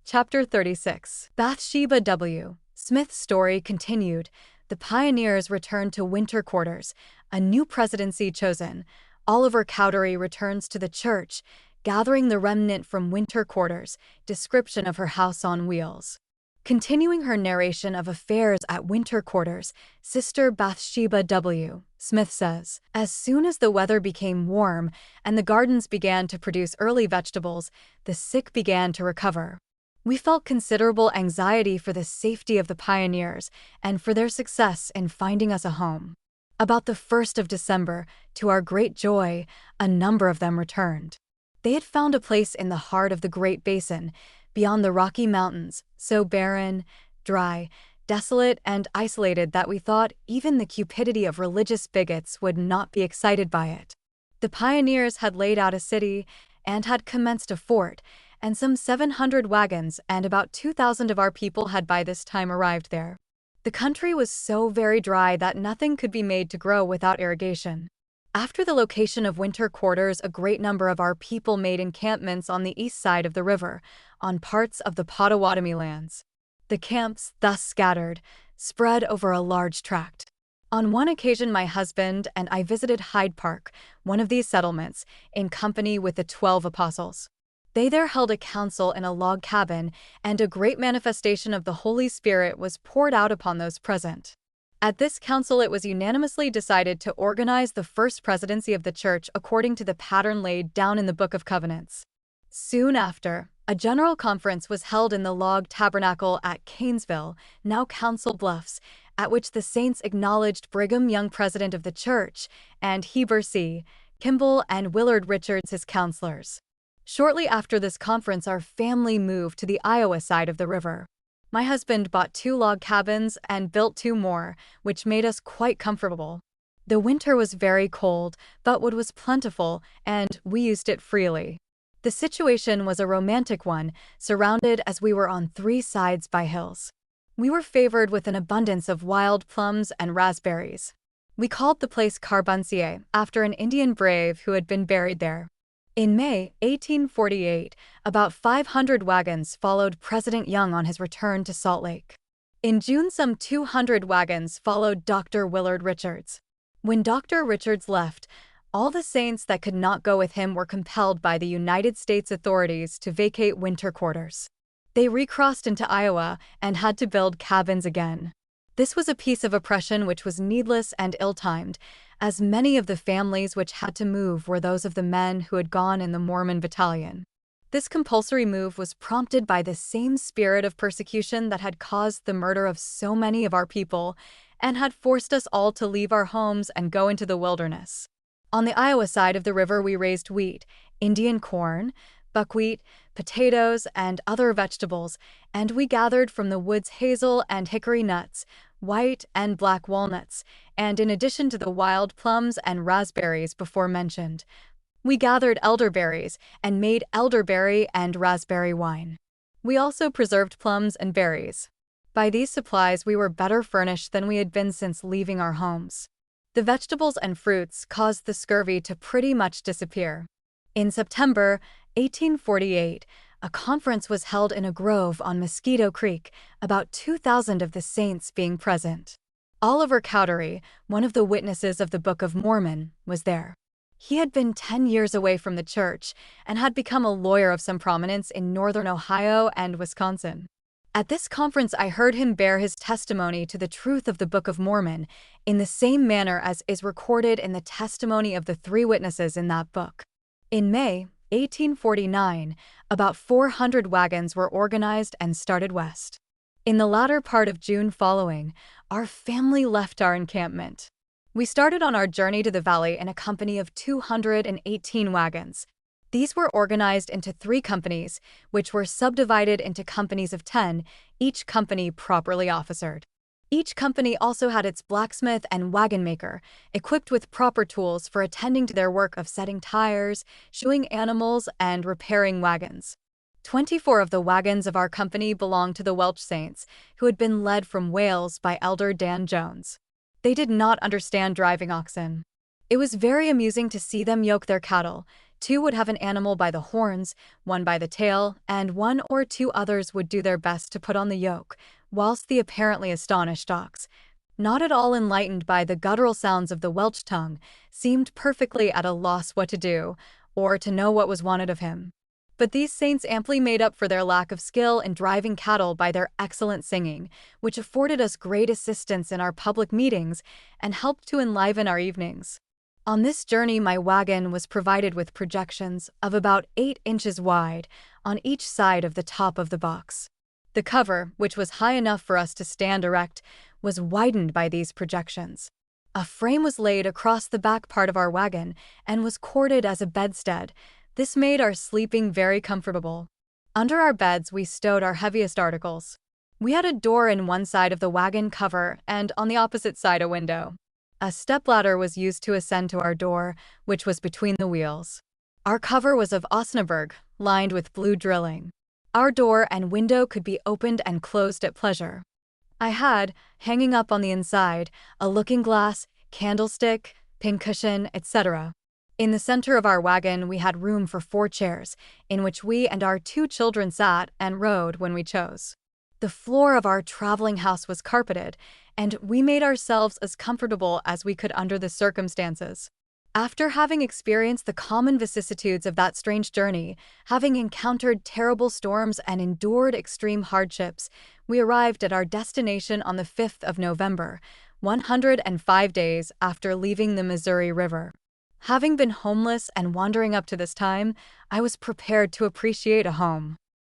Chapter 36. Bathsheba W. Smith's story continued. The pioneers returned to winter quarters. A new presidency chosen. Oliver Cowdery returns to the church, gathering the remnant from winter quarters. Description of her house on wheels. Continuing her narration of affairs at winter quarters, Sister Bathsheba W. Smith says, "As soon as the weather became warm and the gardens began to produce early vegetables, the sick began to recover. We felt considerable anxiety for the safety of the pioneers and for their success in finding us a home. About the 1st of December, to our great joy, a number of them returned. They had found a place in the heart of the Great Basin, beyond the Rocky Mountains, so barren, dry, desolate, and isolated that we thought even the cupidity of religious bigots would not be excited by it. The pioneers had laid out a city and had commenced a fort, and some 700 wagons and about 2,000 of our people had by this time arrived there. The country was so very dry that nothing could be made to grow without irrigation. After the location of winter quarters, a great number of our people made encampments on the east side of the river, on parts of the Potawatomi lands. The camps, thus scattered, spread over a large tract. On one occasion my husband and I visited Hyde Park, one of these settlements, in company with the 12 apostles. They there held a council in a log cabin, and a great manifestation of the Holy Spirit was poured out upon those present. At this council it was unanimously decided to organize the first presidency of the church according to the pattern laid down in the Book of Covenants. Soon after, a general conference was held in the log tabernacle at Canesville, now Council Bluffs, at which the saints acknowledged Brigham Young, president of the church, and Heber C. Kimball and Willard Richards his counselors. Shortly after this conference our family moved to the Iowa side of the river. My husband bought 2 log cabins and built 2 more, which made us quite comfortable. The winter was very cold, but wood was plentiful, and we used it freely. The situation was a romantic one, surrounded as we were on 3 sides by hills. We were favored with an abundance of wild plums and raspberries. We called the place Carbuncie, after an Indian brave who had been buried there. In May 1848, about 500 wagons followed President Young on his return to Salt Lake. In June, some 200 wagons followed Dr. Willard Richards. When Dr. Richards left, all the saints that could not go with him were compelled by the United States authorities to vacate winter quarters. They recrossed into Iowa and had to build cabins again. This was a piece of oppression which was needless and ill-timed, as many of the families which had to move were those of the men who had gone in the Mormon battalion. This compulsory move was prompted by the same spirit of persecution that had caused the murder of so many of our people and had forced us all to leave our homes and go into the wilderness. On the Iowa side of the river we raised wheat, Indian corn, buckwheat, potatoes, and other vegetables, and we gathered from the woods hazel and hickory nuts, white and black walnuts, and in addition to the wild plums and raspberries before mentioned, we gathered elderberries and made elderberry and raspberry wine. We also preserved plums and berries. By these supplies we were better furnished than we had been since leaving our homes. The vegetables and fruits caused the scurvy to pretty much disappear. In September 1848, a conference was held in a grove on Mosquito Creek, about 2,000 of the saints being present. Oliver Cowdery, one of the witnesses of the Book of Mormon, was there. He had been 10 years away from the church and had become a lawyer of some prominence in northern Ohio and Wisconsin. At this conference I heard him bear his testimony to the truth of the Book of Mormon in the same manner as is recorded in the testimony of the 3 witnesses in that book. In May 1849, about 400 wagons were organized and started west. In the latter part of June following, our family left our encampment. We started on our journey to the valley in a company of 218 wagons. These were organized into 3 companies, which were subdivided into companies of 10, each company properly officered. Each company also had its blacksmith and wagon maker, equipped with proper tools for attending to their work of setting tires, shoeing animals, and repairing wagons. 24 of the wagons of our company belonged to the Welch Saints, who had been led from Wales by Elder Dan Jones. They did not understand driving oxen. It was very amusing to see them yoke their cattle, Two would have an animal by the horns, one by the tail, and one or two others would do their best to put on the yoke, whilst the apparently astonished ox, not at all enlightened by the guttural sounds of the Welsh tongue, seemed perfectly at a loss what to do, or to know what was wanted of him. But these saints amply made up for their lack of skill in driving cattle by their excellent singing, which afforded us great assistance in our public meetings and helped to enliven our evenings. On this journey, my wagon was provided with projections of about 8 inches wide on each side of the top of the box. The cover, which was high enough for us to stand erect, was widened by these projections. A frame was laid across the back part of our wagon and was corded as a bedstead. This made our sleeping very comfortable. Under our beds we stowed our heaviest articles. We had a door in one side of the wagon cover and on the opposite side a window. A stepladder was used to ascend to our door, which was between the wheels. Our cover was of Osnaburg, lined with blue drilling. Our door and window could be opened and closed at pleasure. I had, hanging up on the inside, a looking-glass, candlestick, pincushion, etc. In the center of our wagon we had room for 4 chairs, in which we and our 2 children sat and rode when we chose. The floor of our traveling house was carpeted, and we made ourselves as comfortable as we could under the circumstances. After having experienced the common vicissitudes of that strange journey, having encountered terrible storms and endured extreme hardships, we arrived at our destination on the 5th of November, 105 days after leaving the Missouri River. Having been homeless and wandering up to this time, I was prepared to appreciate a home.